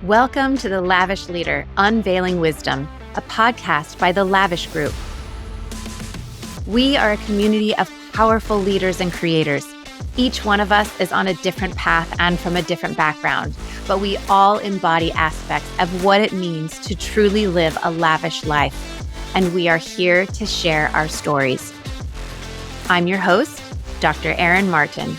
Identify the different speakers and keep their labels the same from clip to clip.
Speaker 1: Welcome to the Lavish Leader, Unveiling Wisdom, a podcast by the Lavish Group. We are a community of powerful leaders and creators. Each one of us is on a different path and from a different background, but we all embody aspects of what it means to truly live a lavish life. And we are here to share our stories. I'm your host, Dr. Erin Martin.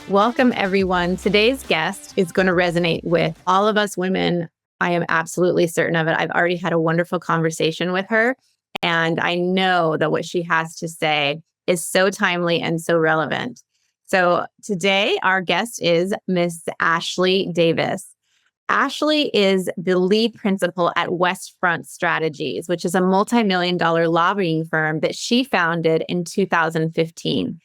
Speaker 1: Welcome, everyone. Today's guest is going to resonate with all of us women. I am absolutely certain of it. I've already had a wonderful conversation with her, and I know that what she has to say is so timely and so relevant. So today, our guest is Miss Ashley Davis. Ashley is the lead principal at Westfront Strategies, which is a multi-million-dollar lobbying firm that she founded in 2015.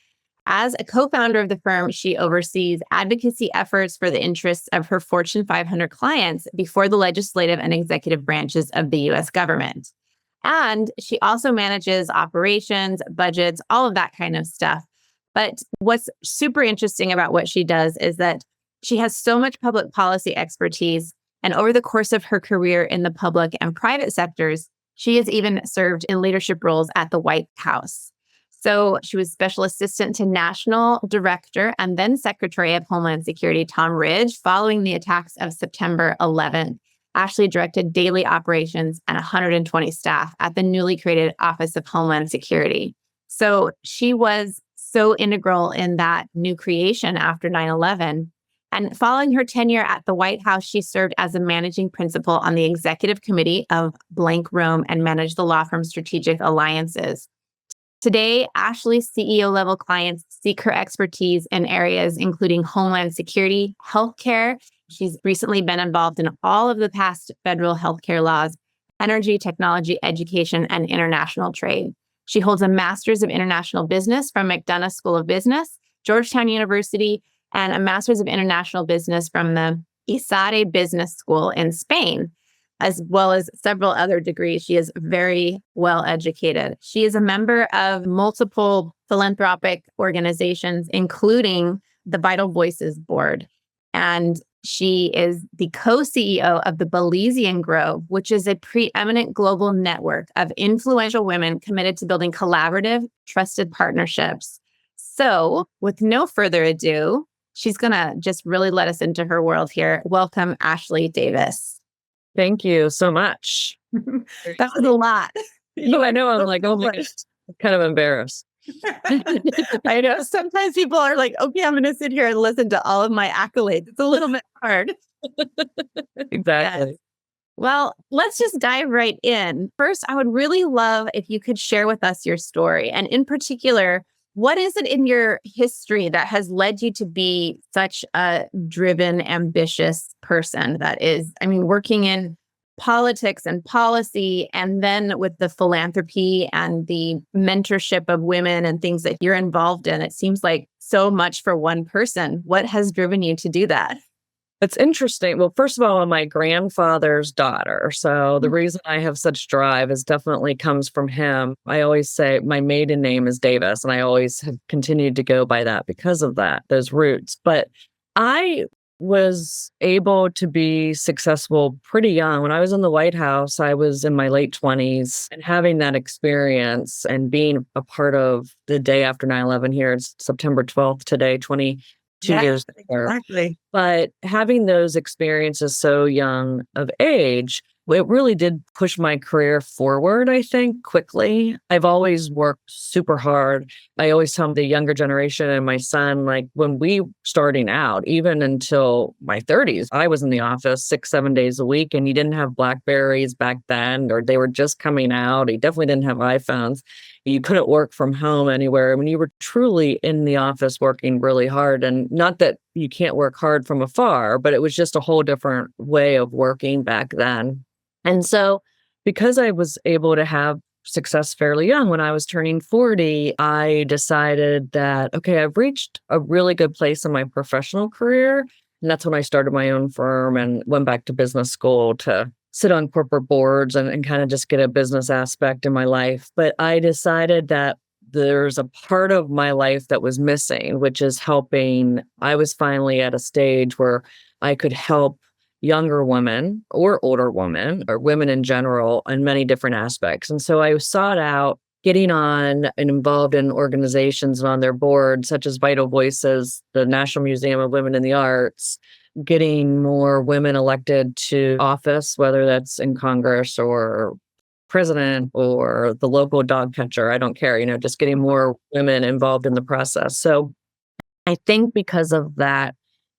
Speaker 1: As a co-founder of the firm, she oversees advocacy efforts for the interests of her Fortune 500 clients before the legislative and executive branches of the U.S. government. And she also manages operations, budgets, all of that kind of stuff. But what's super interesting about what she does is that she has so much public policy expertise. And over the course of her career in the public and private sectors, she has even served in leadership roles at the White House. So she was special assistant to National Director and then Secretary of Homeland Security Tom Ridge following the attacks of September 11th. Ashley directed daily operations and 120 staff at the newly created Office of Homeland Security. So she was so integral in that new creation after 9/11. And following her tenure at the White House, she served as a managing principal on the executive committee of Blank Rome and managed the law firm Strategic Alliances. Today, Ashley's CEO-level clients seek her expertise in areas including Homeland Security, healthcare. She's recently been involved in all of the past federal healthcare laws, energy, technology, education, and international trade. She holds a Master's of International Business from McDonough School of Business, Georgetown University, and a Master's of International Business from the ISADE Business School in Spain, as well as several other degrees. She is very well educated. She is a member of multiple philanthropic organizations, including the Vital Voices Board. And she is the co-CEO of the Belizean Grove, which is a preeminent global network of influential women committed to building collaborative, trusted partnerships. So with no further ado, she's going to just really let us into her world here. Welcome, Ashley Davis.
Speaker 2: Thank you so much.
Speaker 1: That was a lot.
Speaker 2: I know. I'm like, oh my gosh, I'm kind of embarrassed.
Speaker 1: I know. Sometimes people are like, okay, I'm going to sit here and listen to all of my accolades. It's a little bit hard.
Speaker 2: Exactly.
Speaker 1: Yes. Well, let's just dive right in. First, I would really love if you could share with us your story. And in particular, what is it in your history that has led you to be such a driven, ambitious person that is, working in politics and policy, and then with the philanthropy and the mentorship of women and things that you're involved in? It seems like so much for one person. What has driven you to do that?
Speaker 2: It's interesting. Well, first of all, I'm my grandfather's daughter. So the reason I have such drive is definitely comes from him. I always say my maiden name is Davis, and I always have continued to go by that because of that, those roots. But I was able to be successful pretty young. When I was in the White House, I was in my late 20s, and having that experience and being a part of the day after 9/11 here, it's September 12th today, 22 years later.
Speaker 1: Exactly.
Speaker 2: But having those experiences so young of age, it really did push my career forward, I think, quickly. I've always worked super hard. I always tell the younger generation and my son, like when we starting out, even until my 30s, I was in the office 6-7 days a week, and you didn't have BlackBerries back then, or they were just coming out. You definitely didn't have iPhones. You couldn't work from home anywhere. I mean, you were truly in the office working really hard. And not that you can't work hard from afar, but it was just a whole different way of working back then. And so because I was able to have success fairly young, when I was turning 40, I decided that, okay, I've reached a really good place in my professional career. And that's when I started my own firm and went back to business school to sit on corporate boards and kind of just get a business aspect in my life. But I decided that there's a part of my life that was missing, which is helping. I was finally at a stage where I could help younger women or older women or women in general in many different aspects. And so I sought out getting on and involved in organizations and on their boards, such as Vital Voices, the National Museum of Women in the Arts, getting more women elected to office, whether that's in Congress or president or the local dog catcher. I don't care, just getting more women involved in the process. So I think because of that,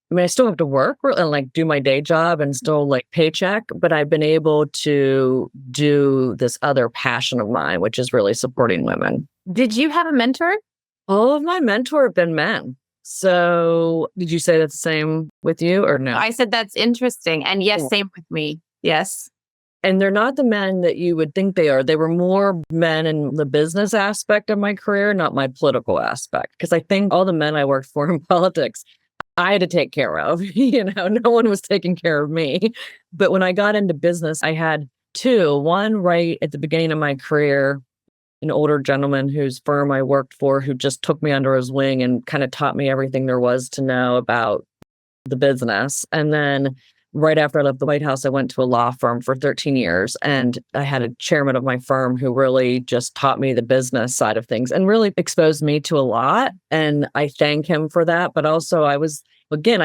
Speaker 2: I mean, I still have to work and like do my day job and still like paycheck, but I've been able to do this other passion of mine, which is really supporting women.
Speaker 1: Did you have a mentor?
Speaker 2: All of my mentor have been men. So did you say that's the same with you or no?
Speaker 1: I said that's interesting. And yes,
Speaker 2: Yeah.
Speaker 1: same with me. Yes.
Speaker 2: And they're not the men that you would think they are. They were more men in the business aspect of my career, not my political aspect. Because I think all the men I worked for in politics, I had to take care of. No one was taking care of me. But when I got into business, I had two. One right at the beginning of my career, an older gentleman whose firm I worked for, who just took me under his wing and kind of taught me everything there was to know about the business. And then right after I left the White House, I went to a law firm for 13 years. And I had a chairman of my firm who really just taught me the business side of things and really exposed me to a lot. And I thank him for that. But also I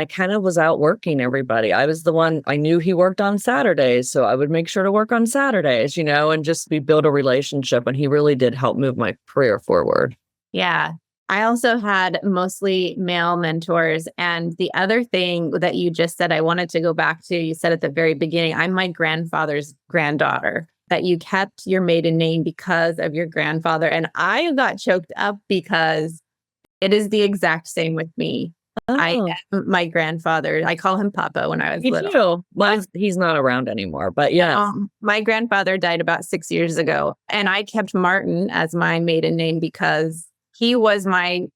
Speaker 2: kind of was out working everybody. I was the one, I knew he worked on Saturdays. So I would make sure to work on Saturdays, and just build a relationship. And he really did help move my career forward.
Speaker 1: Yeah. I also had mostly male mentors. And the other thing that you just said, I wanted to go back to, you said at the very beginning, I'm my grandfather's granddaughter, that you kept your maiden name because of your grandfather. And I got choked up because it is the exact same with me. I am my grandfather. I call him Papa when I was
Speaker 2: Me
Speaker 1: little.
Speaker 2: too. Well, he's not around anymore, but yeah.
Speaker 1: My grandfather died about 6 years ago. And I kept Martin as my maiden name because he was my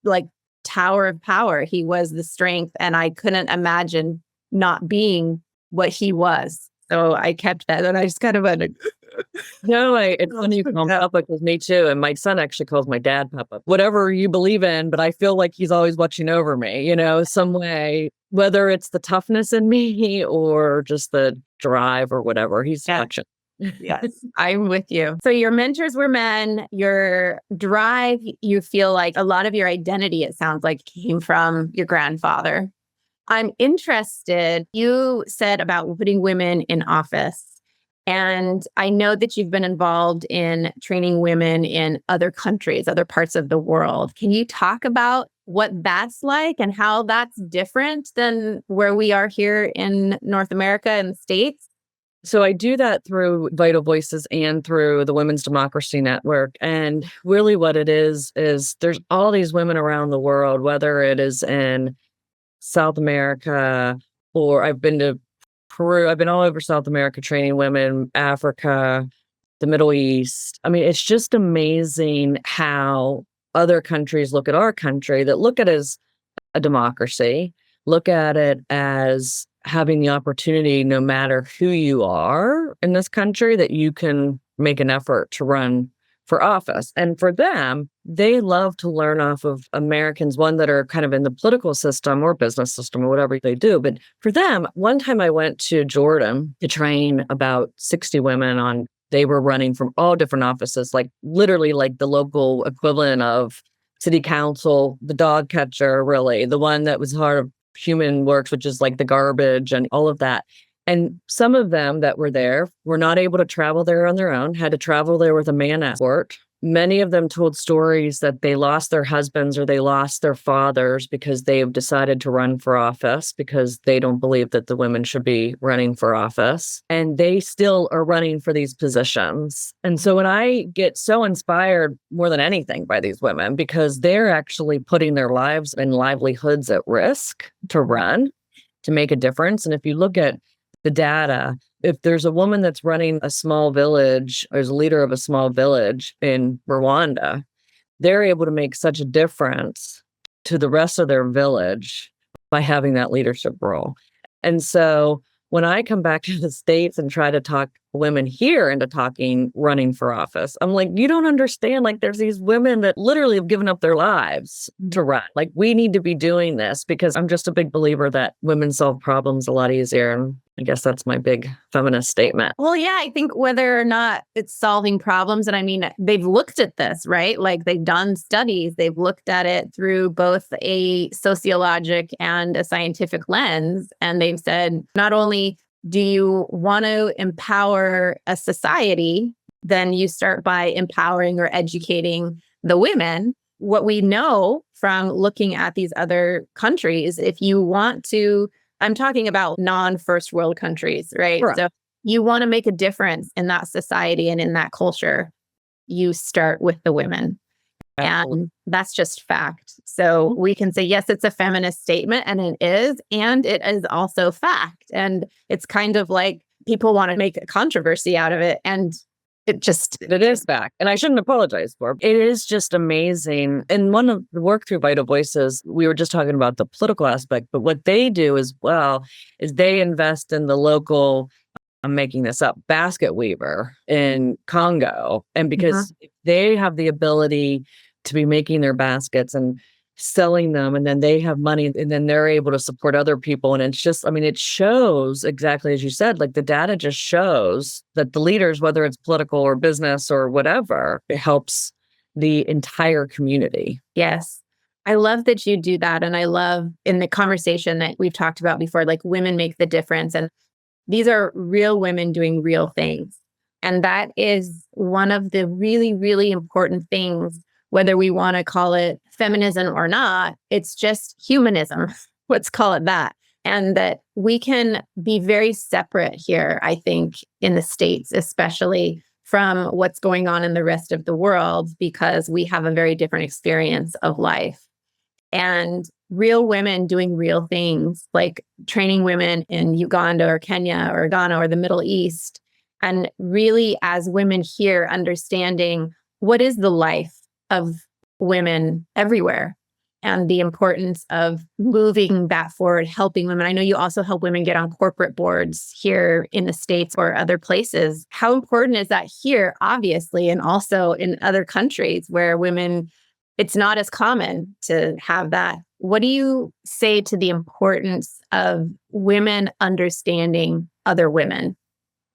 Speaker 1: tower of power. He was the strength, and I couldn't imagine not being what he was. So I kept that, and I just kind of went.
Speaker 2: No, it's funny you call him Papa because me too. And my son actually calls my dad Papa. Whatever you believe in, but I feel like he's always watching over me, some way, whether it's the toughness in me or just the drive or whatever. He's watching.
Speaker 1: Yes, I'm with you. So your mentors were men, your drive, you feel like a lot of your identity, it sounds like, came from your grandfather. I'm interested, you said about putting women in office. And I know that you've been involved in training women in other countries, other parts of the world. Can you talk about what that's like and how that's different than where we are here in North America and the States?
Speaker 2: So I do that through Vital Voices and through the Women's Democracy Network. And really what it is there's all these women around the world, whether it is in South America or I've been to Peru. I've been all over South America training women, Africa, the Middle East. I mean, it's just amazing how other countries look at our country that look at it as a democracy, look at it as having the opportunity, no matter who you are in this country, that you can make an effort to run for office. And for them, they love to learn off of Americans, one that are kind of in the political system or business system or whatever they do. But for them, one time I went to Jordan to train about 60 women they were running from all different offices, like literally like the local equivalent of city council, the dog catcher, really, the one that was part of Human Works, which is like the garbage and all of that. And some of them that were there were not able to travel there on their own, had to travel there with a man escort. Many of them told stories that they lost their husbands or they lost their fathers because they have decided to run for office because they don't believe that the women should be running for office. And they still are running for these positions. And so when I get so inspired more than anything by these women, because they're actually putting their lives and livelihoods at risk to run, to make a difference. And if you look at the data, if there's a woman that's running a small village or is a leader of a small village in Rwanda, they're able to make such a difference to the rest of their village by having that leadership role. And so when I come back to the States and try to talk women here into running for office. I'm like, you don't understand. Like, there's these women that literally have given up their lives to run. Like, we need to be doing this because I'm just a big believer that women solve problems a lot easier. And I guess that's my big feminist statement.
Speaker 1: Well, yeah, I think whether or not it's solving problems, and I mean, they've looked at this, right? Like they've done studies, they've looked at it through both a sociologic and a scientific lens. And they've said, not only do you want to empower a society, then you start by empowering or educating the women. What we know from looking at these other countries, if you want to, I'm talking about non-first world countries, right?
Speaker 2: Correct.
Speaker 1: So you want to make a difference in that society and in that culture, you start with the women.
Speaker 2: Absolutely.
Speaker 1: And that's just fact. So we can say, yes, it's a feminist statement, and it is. And it is also fact. And it's kind of like people want to make a controversy out of it. And it
Speaker 2: is fact. And I shouldn't apologize for it. It is just amazing. And one of the work through Vital Voices, we were just talking about the political aspect, but what they do as well is they invest in the local, I'm making this up, basket weaver in Congo. And because they have the ability to be making their baskets and selling them, and then they have money, and then they're able to support other people. And it's just, I mean, it shows exactly as you said, like the data just shows that the leaders, whether it's political or business or whatever, it helps the entire community.
Speaker 1: Yes. I love that you do that. And I love in the conversation that we've talked about before, like women make the difference. And these are real women doing real things. And that is one of the really, really important things, whether we want to call it feminism or not. It's just humanism. Let's call it that. And that we can be very separate here, I think, in the States, especially from what's going on in the rest of the world, because we have a very different experience of life. And real women doing real things, like training women in Uganda or Kenya or Ghana or the Middle East. And really, as women here, understanding what is the life of women everywhere and the importance of moving that forward, helping women. I know you also help women get on corporate boards here in the States or other places. How important is that here, obviously, and also in other countries where women, it's not as common to have that. What do you say to the importance of women understanding other women?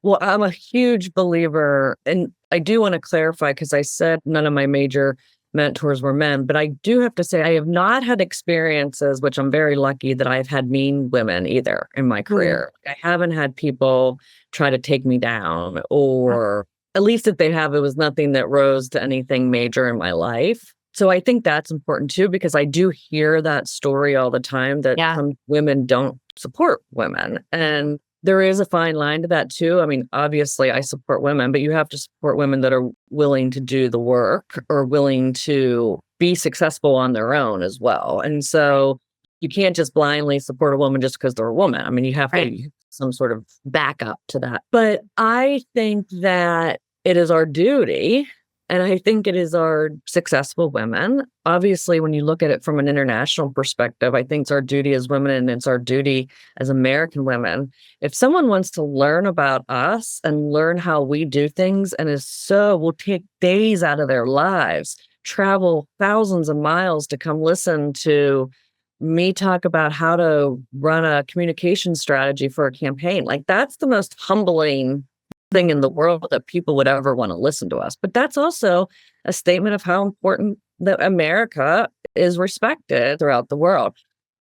Speaker 2: Well, I'm a huge believer, and I do want to clarify because I said none of my major mentors were men, but I do have to say I have not had experiences, which I'm very lucky that I've had mean women either in my career. I haven't had people try to take me down, or at least if they have, it was nothing that rose to anything major in my life. So I think that's important too, because I do hear that story all the time that some women don't support women. And there is a fine line to that too. I mean, obviously I support women, but you have to support women that are willing to do the work or willing to be successful on their own as well. And so you can't just blindly support a woman just because they're a woman. I mean, you have to have some sort of backup to that. But I think that it is our duty, and I think it is our successful women. Obviously, when you look at it from an international perspective, I think it's our duty as women, and it's our duty as American women. If someone wants to learn about us and learn how we do things, and will take days out of their lives, travel thousands of miles to come listen to me talk about how to run a communication strategy for a campaign, like that's the most humbling thing in the world that people would ever want to listen to us. But that's also a statement of how important that America is respected throughout the world.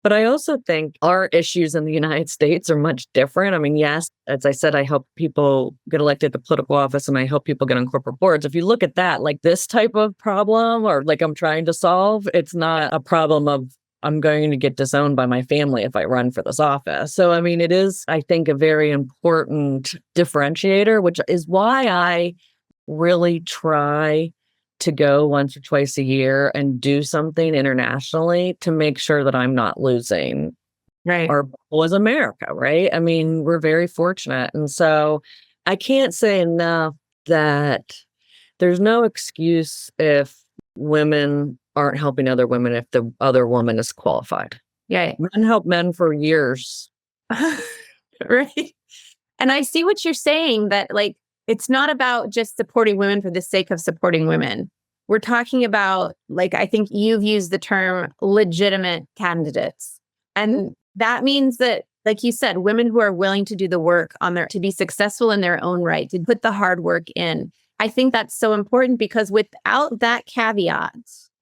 Speaker 2: But I also think our issues in the United States are much different. I mean, yes, as I said, I help people get elected to political office and I help people get on corporate boards. If you look at that, like this type of problem or like I'm trying to solve, it's not a problem of I'm going to get disowned by my family if I run for this office. So, I mean, it is, I think, a very important differentiator, which is why I really try to go once or twice a year and do something internationally to make sure that I'm not losing our bubble as America, right? I mean, we're very fortunate. And so I can't say enough that there's no excuse if women aren't helping other women if the other woman is qualified.
Speaker 1: Yeah.
Speaker 2: Men help men for years.
Speaker 1: Right. And I see what you're saying, that like, it's not about just supporting women for the sake of supporting women. We're talking about, like, I think you've used the term legitimate candidates. And that means that, like you said, women who are willing to do the work to be successful in their own right, to put the hard work in. I think that's so important, because without that caveat,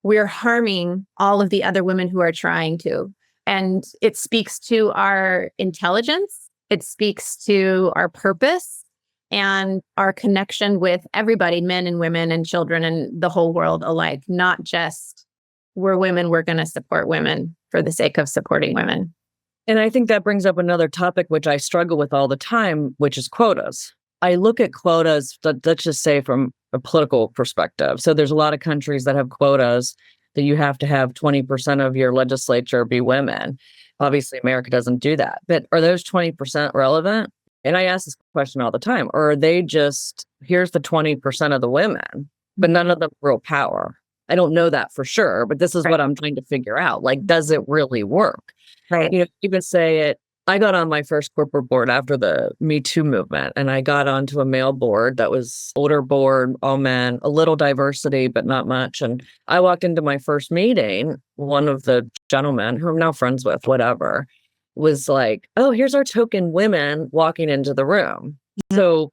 Speaker 1: we're harming all of the other women who are trying to. And it speaks to our intelligence. It speaks to our purpose and our connection with everybody, men and women and children and the whole world alike, not just we're women, we're going to support women for the sake of supporting women.
Speaker 2: And I think that brings up another topic, which I struggle with all the time, which is quotas. I look at quotas, let's just say from a political perspective. So there's a lot of countries that have quotas that you have to have 20% of your legislature be women. Obviously, America doesn't do that. But are those 20% relevant? And I ask this question all the time. Or are they just, here's the 20% of the women, but none of them real power? I don't know that for sure, but this is what I'm trying to figure out. Like, does it really work?
Speaker 1: Right.
Speaker 2: You know, even say it, I got on my first corporate board after the Me Too movement, and I got onto a male board that was older board, all men, a little diversity, but not much. And I walked into my first meeting, one of the gentlemen who I'm now friends with, whatever, was like, oh, here's our token women walking into the room. So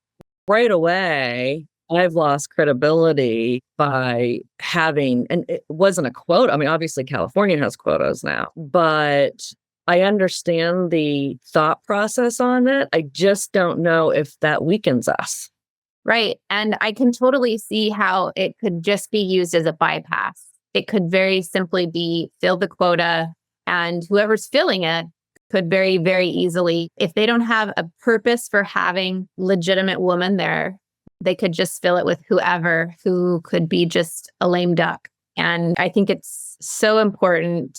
Speaker 2: right away, I've lost credibility by having, and it wasn't a quota. I mean, obviously California has quotas now, but I understand the thought process on it. I just don't know if that weakens us.
Speaker 1: Right. And I can totally see how it could just be used as a bypass. It could very simply be fill the quota, and whoever's filling it could very, very easily, if they don't have a purpose for having legitimate women there, they could just fill it with whoever who could be just a lame duck. And I think it's so important.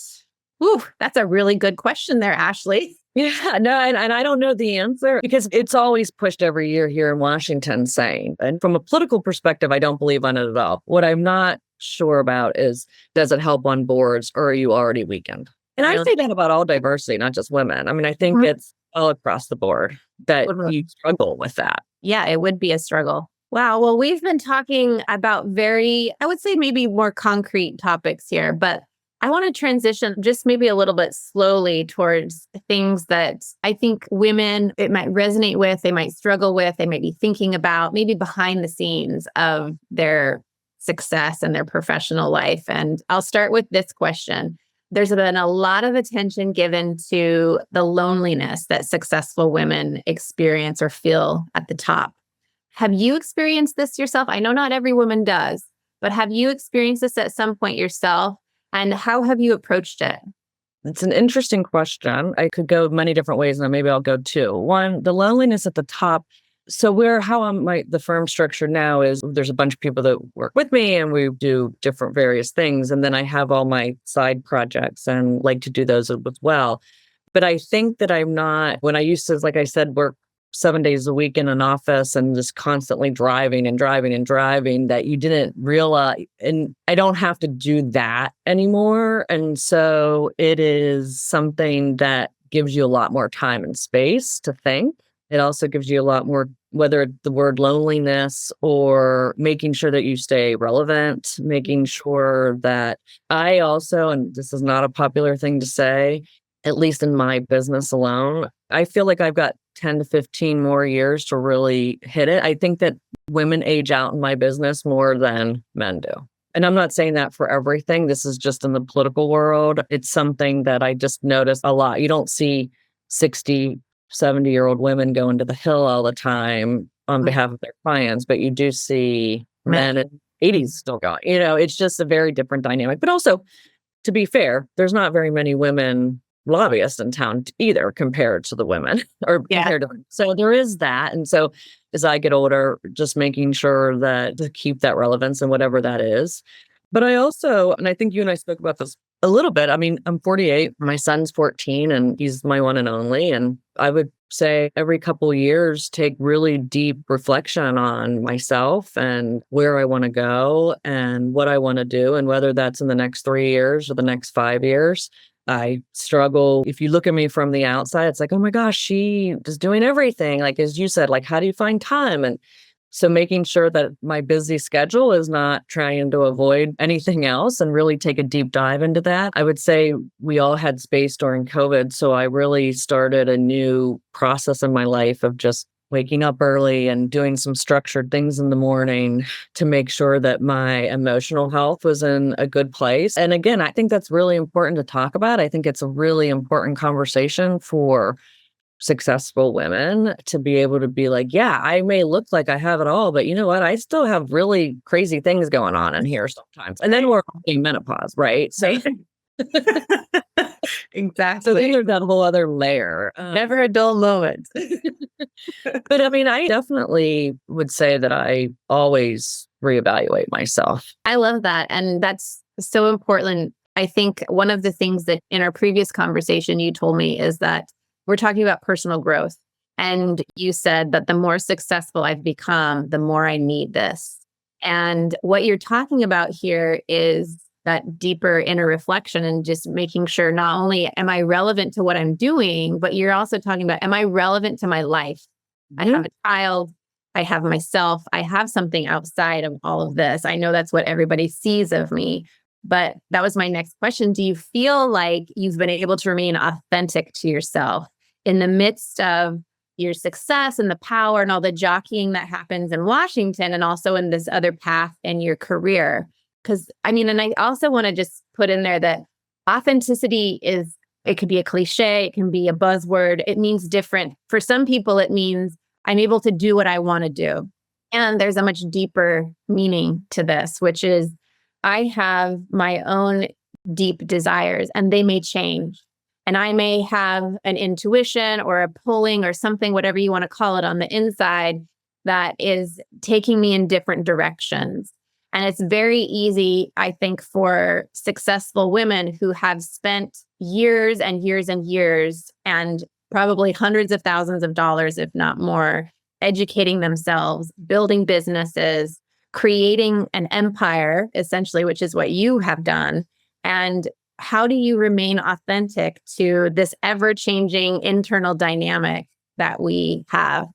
Speaker 1: Ooh, that's a really good question there, Ashley.
Speaker 2: Yeah, no, and I don't know the answer, because it's always pushed every year here in Washington saying, and from a political perspective, I don't believe on it at all. What I'm not sure about is, does it help on boards, or are you already weakened? And I say that about all diversity, not just women. I mean, I think it's all across the board that you struggle with that.
Speaker 1: Yeah, it would be a struggle. Wow. Well, we've been talking about I would say maybe more concrete topics here, but I want to transition just maybe a little bit slowly towards things that I think women, it might resonate with, they might struggle with, they might be thinking about, maybe behind the scenes of their success and their professional life. And I'll start with this question. There's been a lot of attention given to the loneliness that successful women experience or feel at the top. Have you experienced this yourself? I know not every woman does, but have you experienced this at some point yourself? And how have you approached it?
Speaker 2: It's an interesting question. I could go many different ways, and maybe I'll go two. One, the loneliness at the top. So the firm structure now is, there's a bunch of people that work with me, and we do different various things. And then I have all my side projects and like to do those as well. But I think that I'm not, when I used to, like I said, work 7 days a week in an office and just constantly driving, that you didn't realize, and I don't have to do that anymore. And so it is something that gives you a lot more time and space to think. It also gives you a lot more, whether it's the word loneliness or making sure that you stay relevant, making sure that I also, and this is not a popular thing to say, at least in my business alone, I feel like I've got 10 to 15 more years to really hit it. I think that women age out in my business more than men do. And I'm not saying that for everything. This is just in the political world. It's something that I just notice a lot. You don't see 60, 70-year-old women going to the Hill all the time on behalf of their clients, but you do see men in 80s still going. You know, it's just a very different dynamic. But also, to be fair, there's not very many women lobbyists in town either, compared to the women compared to them. So there is that. And so as I get older, just making sure that to keep that relevance and whatever that is. But I also, and I think you and I spoke about this a little bit. I mean, I'm 48, my son's 14, and he's my one and only. And I would say every couple of years, take really deep reflection on myself and where I want to go and what I want to do, and whether that's in the next 3 years or the next 5 years. I struggle. If you look at me from the outside, it's like, oh my gosh, she is doing everything. Like, as you said, like, how do you find time? And so making sure that my busy schedule is not trying to avoid anything else and really take a deep dive into that. I would say we all had space during COVID. So I really started a new process in my life of just waking up early and doing some structured things in the morning to make sure that my emotional health was in a good place. And again, I think that's really important to talk about. I think it's a really important conversation for successful women to be able to be like, yeah, I may look like I have it all, but you know what? I still have really crazy things going on in here sometimes. And then we're in menopause, right? So
Speaker 1: Exactly.
Speaker 2: so then there's that whole other layer.
Speaker 1: Never a dull moment.
Speaker 2: But I mean, I definitely would say that I always reevaluate myself.
Speaker 1: I love that. And that's so important. I think one of the things that in our previous conversation you told me is that we're talking about personal growth. And you said that the more successful I've become, the more I need this. And what you're talking about here is that deeper inner reflection and just making sure not only am I relevant to what I'm doing, but you're also talking about, am I relevant to my life? I have a child, I have myself, I have something outside of all of this. I know that's what everybody sees of me. But that was my next question. Do you feel like you've been able to remain authentic to yourself in the midst of your success and the power and all the jockeying that happens in Washington and also in this other path in your career? Because I mean, and I also want to just put in there that authenticity is, it could be a cliche, it can be a buzzword. It means different. For some people, it means I'm able to do what I want to do. And there's a much deeper meaning to this, which is I have my own deep desires and they may change. And I may have an intuition or a pulling or something, whatever you want to call it on the inside, that is taking me in different directions. And it's very easy, I think, for successful women who have spent years and years and years and probably hundreds of thousands of dollars, if not more, educating themselves, building businesses, creating an empire, essentially, which is what you have done. And how do you remain authentic to this ever-changing internal dynamic that we have?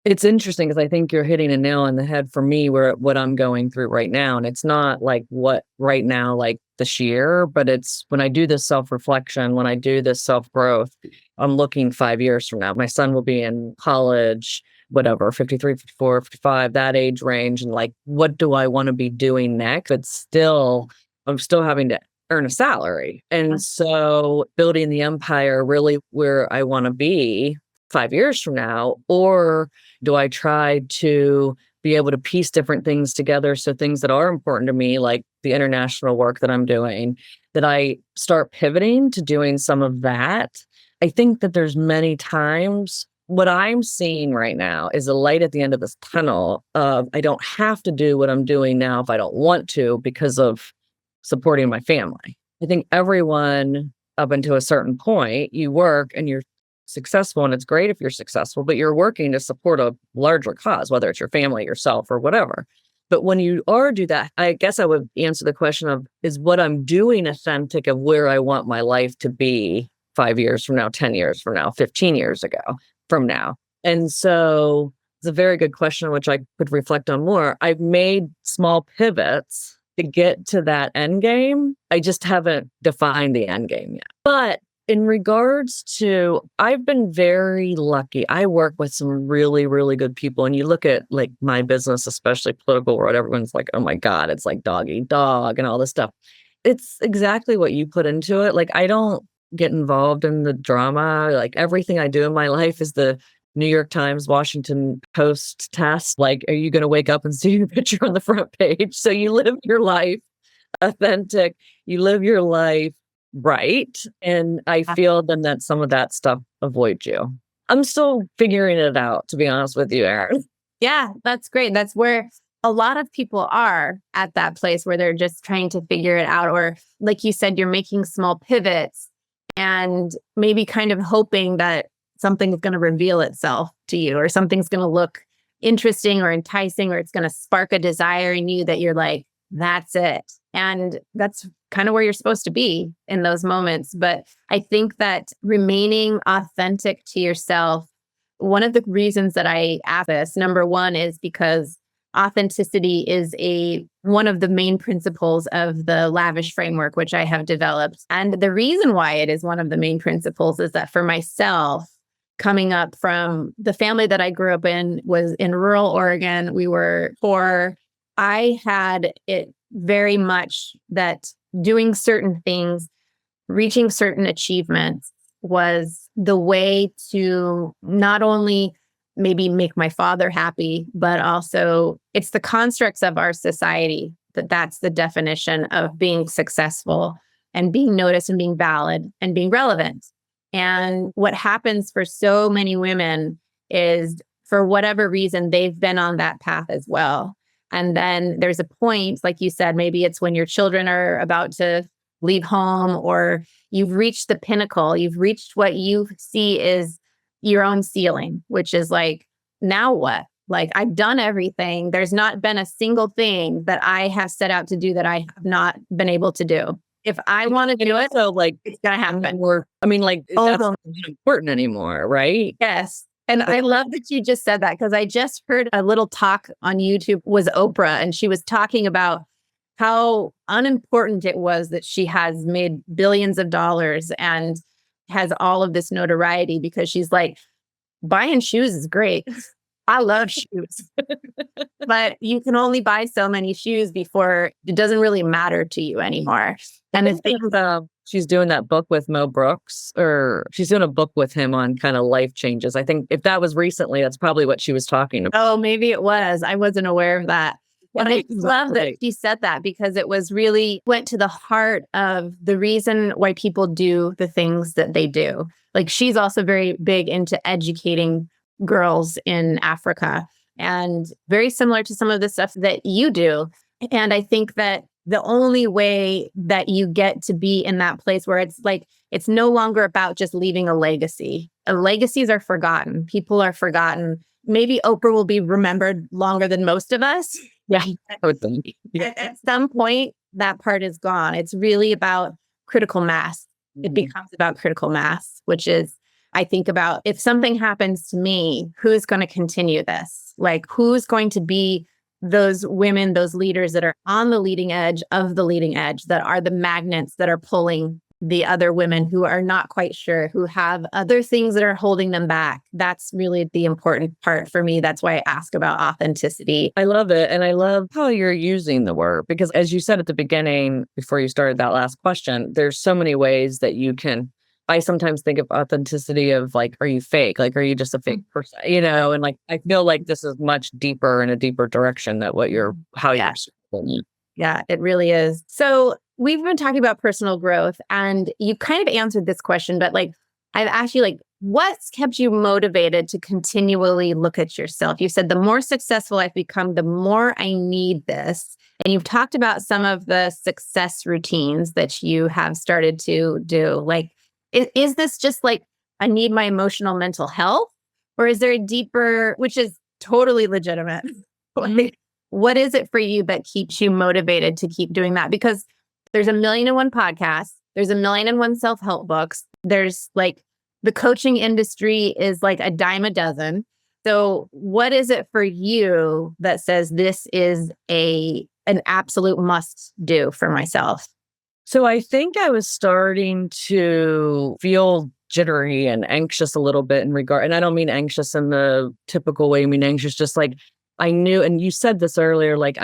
Speaker 2: It's interesting because I think you're hitting a nail on the head for me where what I'm going through right now. And it's not like what right now, like this year, but it's when I do this self-reflection, when I do this self-growth, I'm looking 5 years from now. My son will be in college, whatever, 53, 54, 55, that age range. And like, what do I want to be doing next? But still, I'm still having to earn a salary. And so building the empire really where I want to be 5 years from now, or do I try to be able to piece different things together? So things that are important to me, like the international work that I'm doing, that I start pivoting to doing some of that. I think that there's many times what I'm seeing right now is a light at the end of this tunnel of I don't have to do what I'm doing now if I don't want to because of supporting my family. I think everyone up until a certain point, you work and you're successful, and it's great if you're successful, but you're working to support a larger cause, whether it's your family, yourself, or whatever. But when you are do that, I guess I would answer the question of, is what I'm doing authentic of where I want my life to be 5 years from now, 10 years from now, 15 years ago from now? And so it's a very good question, which I could reflect on more. I've made small pivots to get to that end game. I just haven't defined the end game yet. But in regards to, I've been very lucky. I work with some really, really good people. And you look at like my business, especially political world, everyone's like, oh my God, it's like dog eat dog and all this stuff. It's exactly what you put into it. Like I don't get involved in the drama. Like everything I do in my life is the New York Times, Washington Post test. Like, are you going to wake up and see your picture on the front page? So you live your life authentic. You live your life right. And I feel then that some of that stuff avoids you. I'm still figuring it out, to be honest with you, Erin.
Speaker 1: Yeah, that's great. That's where a lot of people are at that place where they're just trying to figure it out. Or like you said, you're making small pivots and maybe kind of hoping that something's going to reveal itself to you or something's going to look interesting or enticing or it's going to spark a desire in you that you're like, that's it. And that's kind of where you're supposed to be in those moments. But I think that remaining authentic to yourself, one of the reasons that I ask this, number one, is because authenticity is one of the main principles of the Lavish framework, which I have developed. And the reason why it is one of the main principles is that for myself, coming up from the family that I grew up in was in rural Oregon, we were poor. I had it very much that doing certain things, reaching certain achievements was the way to not only maybe make my father happy, but also it's the constructs of our society that's the definition of being successful and being noticed and being valid and being relevant. And what happens for so many women is, for whatever reason, they've been on that path as well. And then there's a point, like you said, maybe it's when your children are about to leave home, or you've reached the pinnacle, you've reached what you see is your own ceiling, which is like, now what? Like, I've done everything. There's not been a single thing that I have set out to do that I have not been able to do. If I want to do it,
Speaker 2: so like
Speaker 1: it's going to happen.
Speaker 2: Or, I mean, like, that's not important anymore, right?
Speaker 1: Yes. And I love that you just said that, because I just heard a little talk on YouTube was Oprah, and she was talking about how unimportant it was that she has made billions of dollars and has all of this notoriety, because she's like, buying shoes is great. I love shoes, but you can only buy so many shoes before it doesn't really matter to you anymore. And it's
Speaker 2: she's doing that book with Mo Brooks, or she's doing a book with him on kind of life changes. I think if that was recently, that's probably what she was talking about.
Speaker 1: Oh, maybe it was. I wasn't aware of that. And I love that she said that, because it was really went to the heart of the reason why people do the things that they do. Like, she's also very big into educating girls in Africa, and very similar to some of the stuff that you do. And I think that the only way that you get to be in that place where it's like, it's no longer about just leaving a legacy. Legacies are forgotten. People are forgotten. Maybe Oprah will be remembered longer than most of us.
Speaker 2: Yeah, I would think.
Speaker 1: Yeah. At some point, that part is gone. It's really about critical mass. It becomes about critical mass, which is, I think about, if something happens to me, who's going to continue this? Like, who's going to be those women, those leaders that are on the leading edge of the leading edge, that are the magnets that are pulling the other women who are not quite sure, who have other things that are holding them back. That's really the important part for me. That's why I ask about authenticity.
Speaker 2: I love it. And I love how you're using the word, because as you said at the beginning, before you started that last question, there's so many ways that you can, I sometimes think of authenticity of like, are you fake? Like, are you just a fake person? You know, and like, I feel like this is much deeper in a deeper direction that how you're speaking.
Speaker 1: Yeah, it really is. So we've been talking about personal growth, and you kind of answered this question, but like, I've asked you, like, what's kept you motivated to continually look at yourself? You said the more successful I've become, the more I need this. And you've talked about some of the success routines that you have started to do. Like, is this just like, I need my emotional mental health? Or is there a deeper, which is totally legitimate? Like, what is it for you that keeps you motivated to keep doing that? Because there's 1,000,001 podcasts. There's 1,000,001 self-help books. There's like, the coaching industry is like a dime a dozen. So what is it for you that says this is an absolute must do for myself?
Speaker 2: So I think I was starting to feel jittery and anxious a little bit in regard, and I don't mean anxious in the typical way. I mean anxious, just like I knew, and you said this earlier, like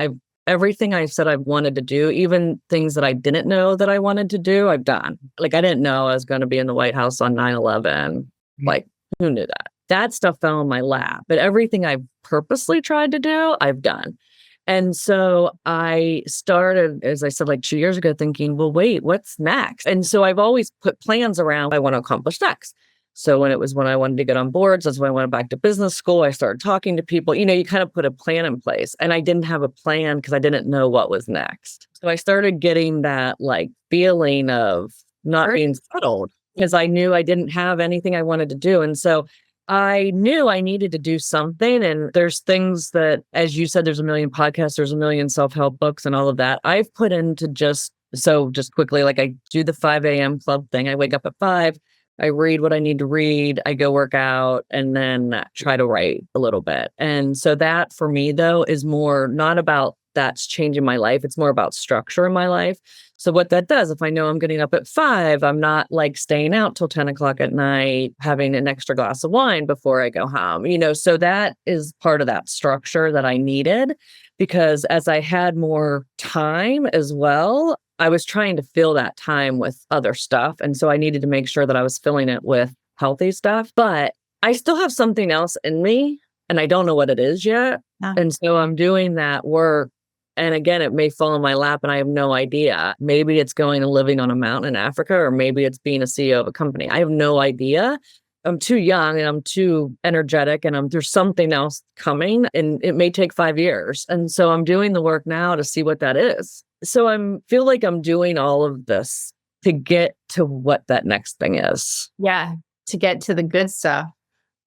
Speaker 2: everything I said I wanted to do, even things that I didn't know that I wanted to do, I've done. Like, I didn't know I was going to be in the White House on 9/11. Like, who knew that? That stuff fell in my lap. But everything I purposely tried to do, I've done. And so I started, as I said, like 2 years ago, thinking, well, wait, what's next? And so I've always put plans around what I want to accomplish next. So when I wanted to get on boards, that's when I went back to business school. I started talking to people. You know, you kind of put a plan in place. And I didn't have a plan because I didn't know what was next. So I started getting that like feeling of not being settled, because I knew I didn't have anything I wanted to do. And so I knew I needed to do something. And there's things that, as you said, there's 1,000,000 podcasts, there's 1,000,000 self-help books and all of that. I've put into just So just quickly, like I do the 5 a.m. club thing. I wake up at 5. I read what I need to read. I go work out and then try to write a little bit. And so that for me, though, is more not about that's changing my life. It's more about structure in my life. So what that does, if I know I'm getting up at 5, I'm not like staying out till 10 o'clock at night, having an extra glass of wine before I go home, so that is part of that structure that I needed, because as I had more time as well, I was trying to fill that time with other stuff. And so I needed to make sure that I was filling it with healthy stuff, but I still have something else in me and I don't know what it is yet.
Speaker 1: Yeah.
Speaker 2: And so I'm doing that work. And again, it may fall in my lap and I have no idea. Maybe it's going and living on a mountain in Africa, or maybe it's being a CEO of a company. I have no idea. I'm too young and I'm too energetic and there's something else coming and it may take 5 years. And so I'm doing the work now to see what that is. So feel like I'm doing all of this to get to what that next thing is.
Speaker 1: Yeah, to get to the good stuff.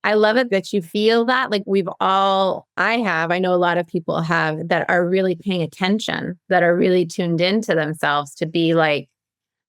Speaker 1: I love it that you feel that. Like I know a lot of people have, that are really paying attention, that are really tuned into themselves to be like,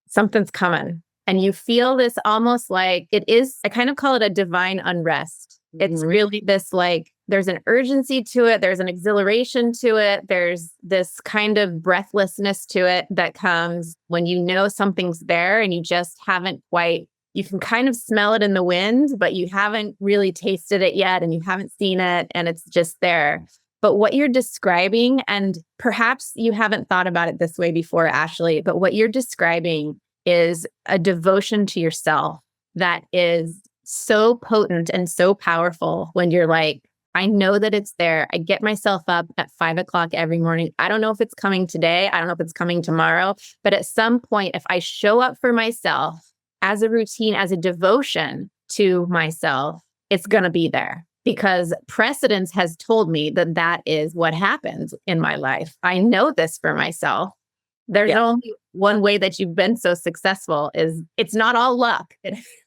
Speaker 1: something's coming. And you feel this almost like it is, I kind of call it a divine unrest. It's really this like, there's an urgency to it. There's an exhilaration to it. There's this kind of breathlessness to it that comes when you know something's there and you just haven't quite, you can kind of smell it in the wind, but you haven't really tasted it yet and you haven't seen it and it's just there. But what you're describing, and perhaps you haven't thought about it this way before, Ashley, but what you're describing is a devotion to yourself that is so potent and so powerful when you're like, I know that it's there. I get myself up at 5 o'clock every morning. I don't know if it's coming today. I don't know if it's coming tomorrow. But at some point, if I show up for myself as a routine, as a devotion to myself, it's going to be there. Because precedence has told me that that is what happens in my life. I know this for myself. There's only one way that you've been so successful is it's not all luck.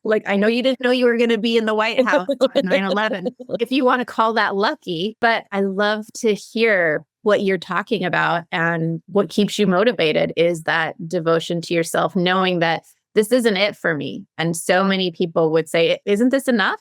Speaker 1: Like, I know you didn't know you were going to be in the White House on 9/11, if you want to call that lucky, but I love to hear what you're talking about. And what keeps you motivated is that devotion to yourself, knowing that this isn't it for me. And so many people would say, isn't this enough?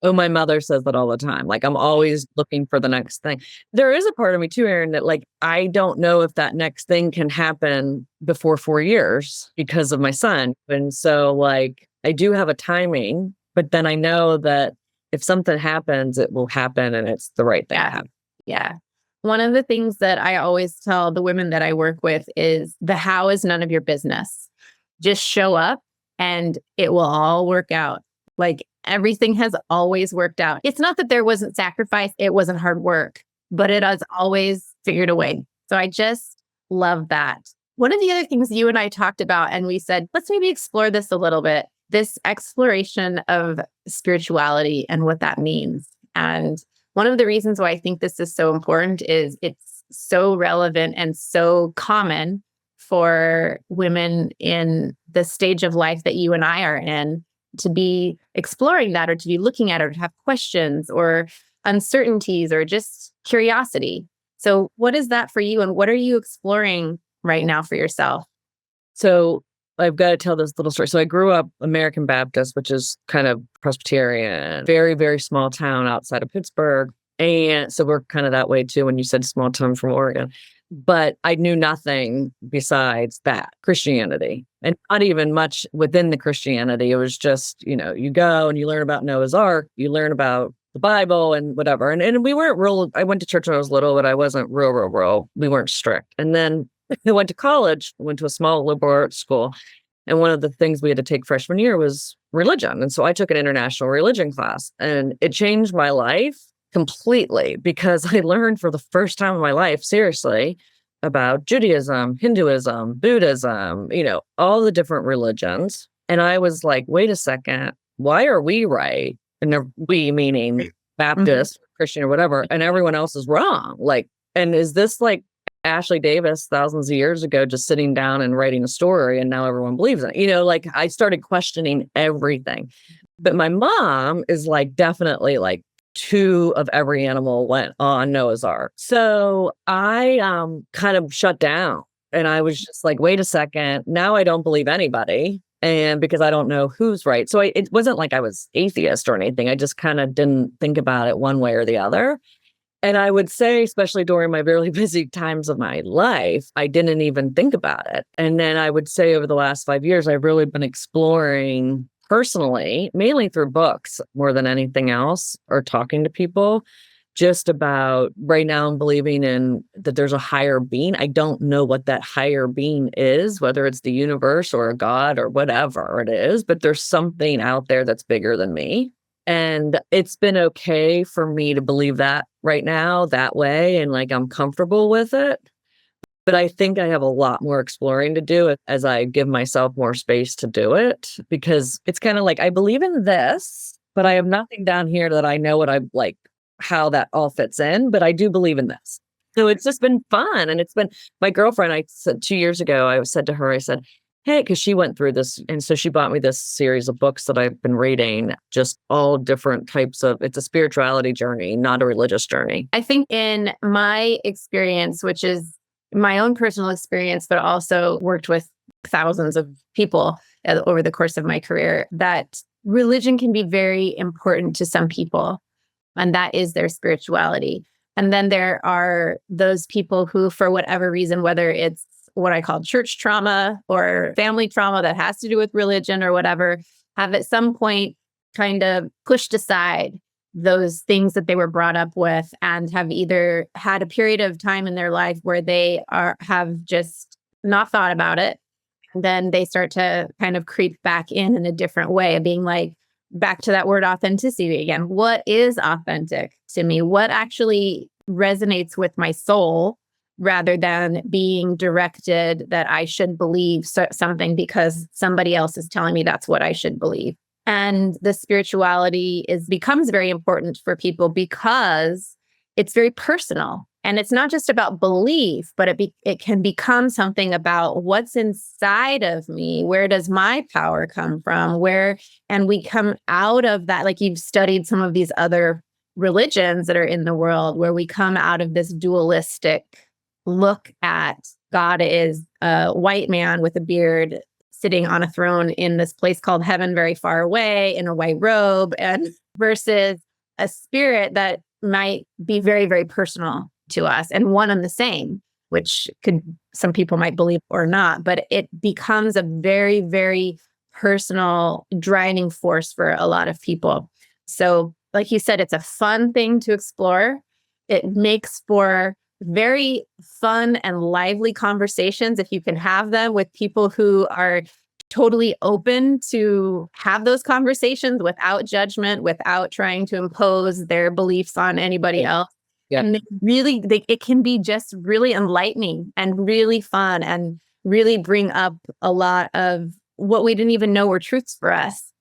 Speaker 2: Oh, my mother says that all the time. Like, I'm always looking for the next thing. There is a part of me too, Erin, that like, I don't know if that next thing can happen before 4 years because of my son. And so like, I do have a timing, but then I know that if something happens, it will happen and it's the right thing to happen.
Speaker 1: Yeah. One of the things that I always tell the women that I work with is the how is none of your business. Just show up and it will all work out. Like, everything has always worked out. It's not that there wasn't sacrifice, it wasn't hard work, but it has always figured a way. So I just love that. One of the other things you and I talked about, and we said, let's maybe explore this a little bit, this exploration of spirituality and what that means. And one of the reasons why I think this is so important is it's so relevant and so common for women in the stage of life that you and I are in, to be exploring that, or to be looking at it, or to have questions or uncertainties or just curiosity. So what is that for you? And what are you exploring right now for yourself?
Speaker 2: So I've got to tell this little story. So I grew up American Baptist, which is kind of Presbyterian, very, very small town outside of Pittsburgh. And so we're kind of that way too, when you said small town from Oregon. But I knew nothing besides that, Christianity, and not even much within the Christianity. It was just, you go and you learn about Noah's Ark, you learn about the Bible and whatever. And we weren't real, I went to church when I was little, but I wasn't real. We weren't strict. And then I went to college, went to a small liberal arts school. And one of the things we had to take freshman year was religion. And so I took an international religion class and it changed my life completely, because I learned for the first time in my life, seriously, about Judaism, Hinduism, Buddhism, all the different religions. And I was like, wait a second, why are we right? And we meaning Baptist, Christian, or whatever, and everyone else is wrong. Like, and is this like Ashley Davis thousands of years ago, just sitting down and writing a story and now everyone believes in it? Like I started questioning everything. But my mom is like, definitely like, 2 of every animal went on Noah's Ark. So I kind of shut down And I was just like, wait a second, now I don't believe anybody. And because I don't know who's right. So it wasn't like I was atheist or anything. I just kind of didn't think about it one way or the other. And I would say, especially during my really busy times of my life, I didn't even think about it. And then I would say over the last 5 years, I've really been exploring personally, mainly through books more than anything else, or talking to people, just about right now I'm believing in that there's a higher being. I don't know what that higher being is, whether it's the universe or a God or whatever it is, but there's something out there that's bigger than me. And it's been okay for me to believe that right now that way. And like, I'm comfortable with it. But I think I have a lot more exploring to do as I give myself more space to do it, because it's kind of like, I believe in this, but I have nothing down here that I know what I like, how that all fits in, but I do believe in this. So it's just been fun. And it's been my girlfriend, I said 2 years ago, I said to her, I said, hey, because she went through this. And so she bought me this series of books that I've been reading, just all different types of, it's a spirituality journey, not a religious journey.
Speaker 1: I think in my experience, which is my own personal experience, but also worked with thousands of people over the course of my career, that religion can be very important to some people. And that is their spirituality. And then there are those people who, for whatever reason, whether it's what I call church trauma or family trauma that has to do with religion or whatever, have at some point kind of pushed aside those things that they were brought up with and have either had a period of time in their life where they have just not thought about it. And then they start to kind of creep back in a different way of being like, back to that word authenticity again. What is authentic to me? What actually resonates with my soul, rather than being directed that I should believe something because somebody else is telling me that's what I should believe. And the spirituality becomes very important for people because it's very personal. And it's not just about belief, but it can become something about what's inside of me. Where does my power come from? And we come out of that, like you've studied some of these other religions that are in the world, where we come out of this dualistic look at God is a white man with a beard sitting on a throne in this place called heaven, very far away in a white robe, and versus a spirit that might be very, very personal to us and one and the same, which some people might believe or not, but it becomes a very, very personal driving force for a lot of people. So like you said, it's a fun thing to explore. It makes for very fun and lively conversations if you can have them with people who are totally open to have those conversations without judgment, without trying to impose their beliefs on anybody else. Yeah. And it can be just really enlightening and really fun and really bring up a lot of what we didn't even know were truths for us.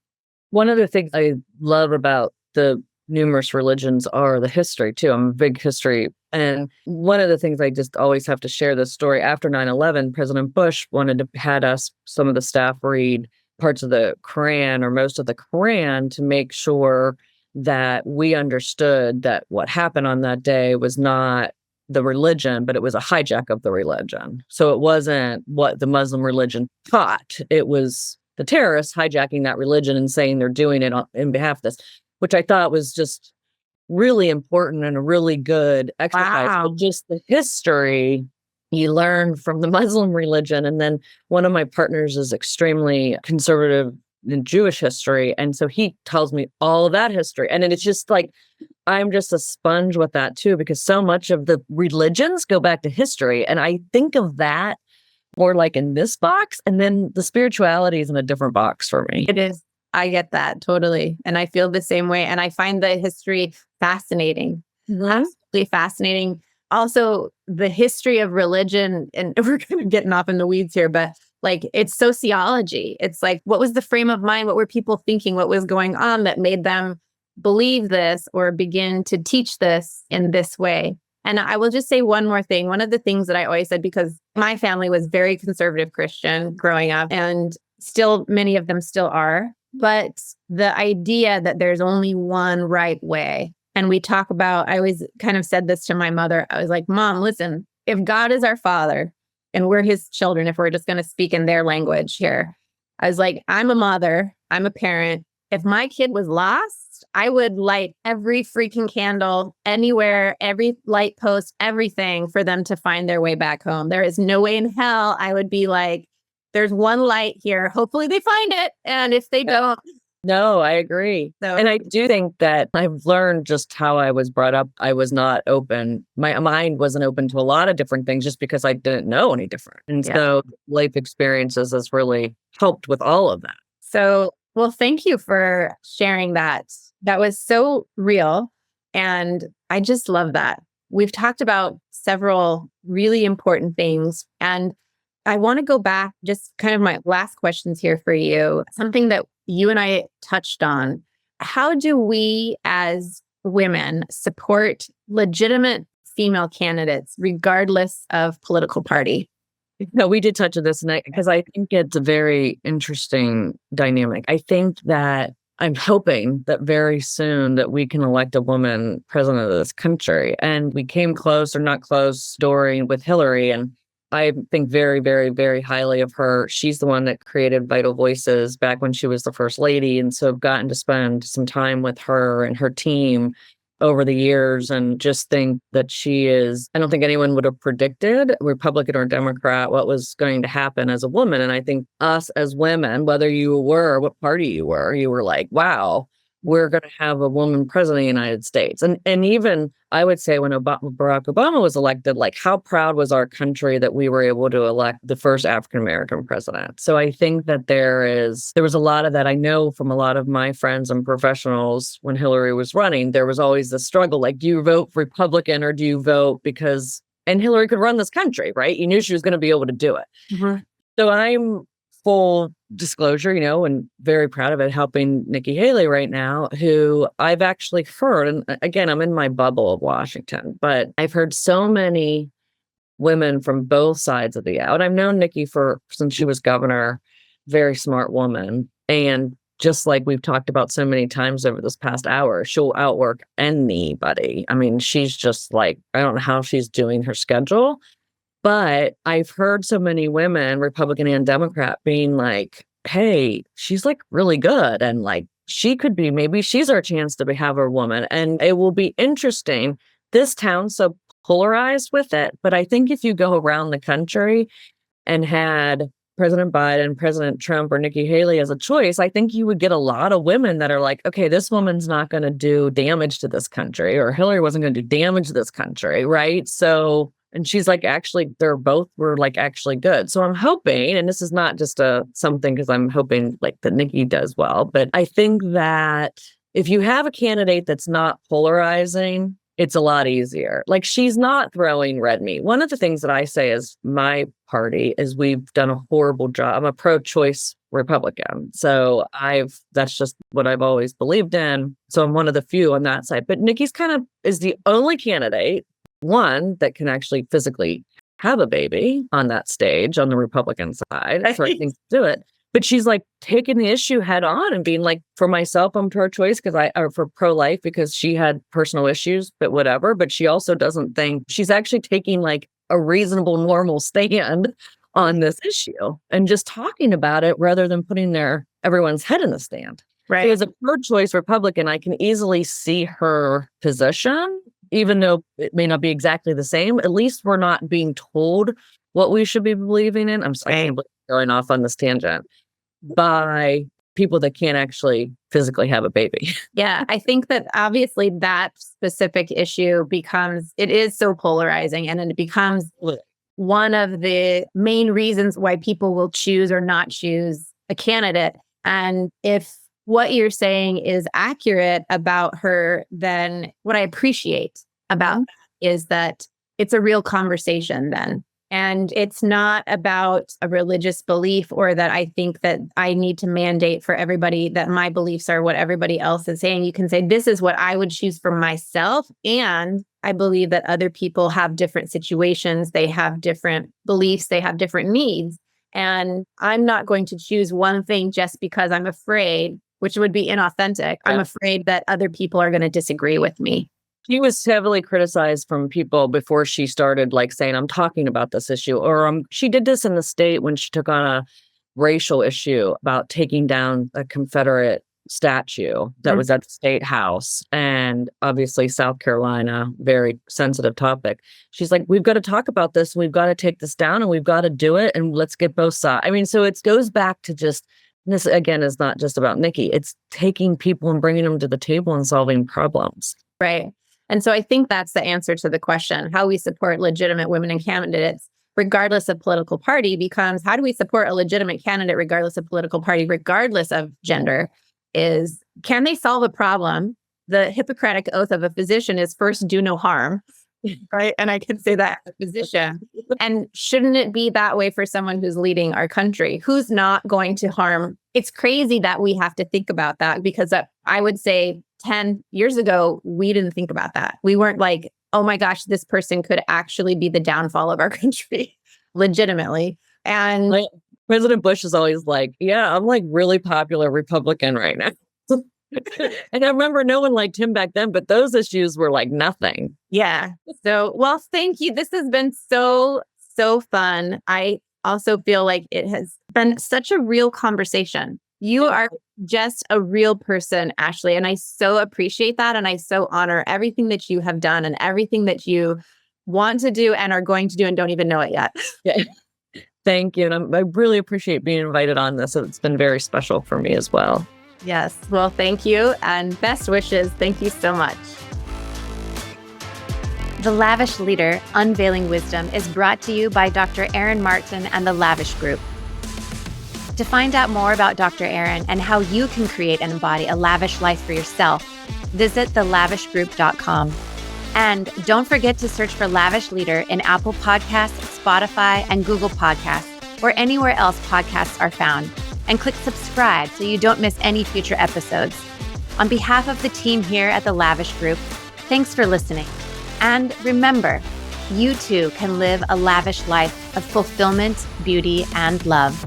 Speaker 2: One of the things I love about the numerous religions are the history too. I'm a big history. And one of the things I just always have to share this story, after 9/11, President Bush had some of the staff read parts of the Quran or most of the Quran to make sure that we understood that what happened on that day was not the religion, but it was a hijack of the religion. So it wasn't what the Muslim religion taught. It was the terrorists hijacking that religion and saying they're doing it in behalf of this, which I thought was just really important and a really good exercise.
Speaker 1: Wow.
Speaker 2: But just the history you learn from the Muslim religion. And then one of my partners is extremely conservative in Jewish history. And so he tells me all of that history. And then it's just like, I'm just a sponge with that too, because so much of the religions go back to history. And I think of that more like in this box. And then the spirituality is in a different box for me.
Speaker 1: It is. I get that totally. And I feel the same way. And I find the history fascinating. Absolutely fascinating. Also, the history of religion, and we're kind of getting off in the weeds here, but like it's sociology. It's like, what was the frame of mind? What were people thinking? What was going on that made them believe this or begin to teach this in this way? And I will just say one more thing. One of the things that I always said, because my family was very conservative Christian growing up, and still many of them still are. But the idea that there's only one right way. And we talk about, I always kind of said this to my mother. I was like, Mom, listen, if God is our father and we're his children, if we're just going to speak in their language here. I was like, I'm a mother, I'm a parent. If my kid was lost, I would light every freaking candle anywhere, every light post, everything for them to find their way back home. There is no way in hell I would be like, there's one light here. Hopefully they find it. And if they don't.
Speaker 2: No, I agree.
Speaker 1: So,
Speaker 2: and I do think that I've learned just how I was brought up. I was not open. My mind wasn't open to a lot of different things just because I didn't know any different. And so life experiences has really helped with all of that.
Speaker 1: So, well, thank you for sharing that. That was so real. And I just love that. We've talked about several really important things. And I want to go back, just kind of my last questions here for you. Something that you and I touched on. How do we as women support legitimate female candidates, regardless of political party?
Speaker 2: No, we did touch on this because I think it's a very interesting dynamic. I think that I'm hoping that very soon that we can elect a woman president of this country. And we came close or not close with Hillary. And I think very, very, very highly of her. She's the one that created Vital Voices back when she was the first lady. And so I've gotten to spend some time with her and her team over the years and just think that she is, I don't think anyone would have predicted, Republican or Democrat, what was going to happen as a woman. And I think us as women, whether you were, what party you were like, wow, we're going to have a woman president of the United States. And even I would say when Barack Obama was elected, like how proud was our country that we were able to elect the first African-American president. So I think that there was a lot of that. I know from a lot of my friends and professionals when Hillary was running, there was always the struggle, like, do you vote Republican or do you vote because, and Hillary could run this country, right? You knew she was going to be able to do it. Mm-hmm. So I'm full disclosure, and very proud of it, helping Nikki Haley right now, who I've actually heard, and again, I'm in my bubble of Washington, but I've heard so many women from both sides of the aisle. And I've known Nikki since she was governor, very smart woman. And just like we've talked about so many times over this past hour, she'll outwork anybody. I mean, she's just like, I don't know how she's doing her schedule. But I've heard so many women, Republican and Democrat, being like, hey, she's like really good. And like, maybe she's our chance to have a woman. And it will be interesting. This town's so polarized with it. But I think if you go around the country and had President Biden, President Trump, or Nikki Haley as a choice, I think you would get a lot of women that are like, okay, this woman's not going to do damage to this country, or Hillary wasn't going to do damage to this country, right? So, and she's like, actually, were like actually good. So I'm hoping, and this is not just something because I'm hoping like that Nikki does well, but I think that if you have a candidate that's not polarizing, it's a lot easier. Like, she's not throwing red meat. One of the things that I say as my party is we've done a horrible job. I'm a pro-choice Republican. So that's just what I've always believed in. So I'm one of the few on that side. But Nikki's is the only candidate, one, that can actually physically have a baby on that stage on the Republican side. So I think do it. But she's like taking the issue head on and being like, for myself, I'm pro-choice or for pro-life because she had personal issues, but whatever. But she also doesn't think she's actually taking like a reasonable, normal stand on this issue and just talking about it rather than putting everyone's head in the stand.
Speaker 1: Right.
Speaker 2: As a pro-choice Republican, I can easily see her position, even though it may not be exactly the same. At least we're not being told what we should be believing in. I can't believe I'm going off on this tangent. By people that can't actually physically have a baby.
Speaker 1: Yeah, I think that obviously that specific issue it is so polarizing, and it becomes one of the main reasons why people will choose or not choose a candidate. And if what you're saying is accurate about her, then what I appreciate about that is that it's a real conversation then. And it's not about a religious belief or that I think that I need to mandate for everybody that my beliefs are what everybody else is saying. You can say, this is what I would choose for myself. And I believe that other people have different situations. They have different beliefs. They have different needs. And I'm not going to choose one thing just because I'm afraid, which would be inauthentic. I'm afraid that other people are going to disagree with me.
Speaker 2: She was heavily criticized from people before she started like saying, I'm talking about this issue. Or she did this in the state when she took on a racial issue about taking down a Confederate statue that was at the state house. And obviously South Carolina, very sensitive topic. She's like, we've got to talk about this. We've got to take this down and we've got to do it. And let's get both sides. I mean, so it goes back to just, this again is not just about Nikki. It's taking people and bringing them to the table and solving problems.
Speaker 1: Right. And so I think that's the answer to the question, how we support legitimate women and candidates, regardless of political party, becomes how do we support a legitimate candidate, regardless of political party, regardless of gender, is can they solve a problem? The Hippocratic oath of a physician is first do no harm, right? And I can say that as a physician. And shouldn't it be that way for someone who's leading our country, who's not going to harm? It's crazy that we have to think about that because I would say 10 years ago, we didn't think about that. We weren't like, oh my gosh, this person could actually be the downfall of our country, legitimately. And
Speaker 2: President Bush is always like, yeah, I'm like really popular Republican right now. And I remember no one liked him back then, but those issues were like nothing.
Speaker 1: Yeah. So, well, thank you. This has been so fun. I also feel like it has been such a real conversation. You are just a real person, Ashley. And I so appreciate that. And I so honor everything that you have done and everything that you want to do and are going to do and don't even know it yet.
Speaker 2: Yeah. Thank you. And I really appreciate being invited on this. It's been very special for me as well.
Speaker 1: Yes. Well, thank you. And best wishes. Thank you so much. The Lavish Leader, Unveiling Wisdom is brought to you by Dr. Erin Martin and the Lavish Group. To find out more about Dr. Erin and how you can create and embody a lavish life for yourself, visit thelavishgroup.com. And don't forget to search for Lavish Leader in Apple Podcasts, Spotify, and Google Podcasts, or anywhere else podcasts are found. And click subscribe so you don't miss any future episodes. On behalf of the team here at the Lavish Group, thanks for listening. And remember, you too can live a lavish life of fulfillment, beauty, and love.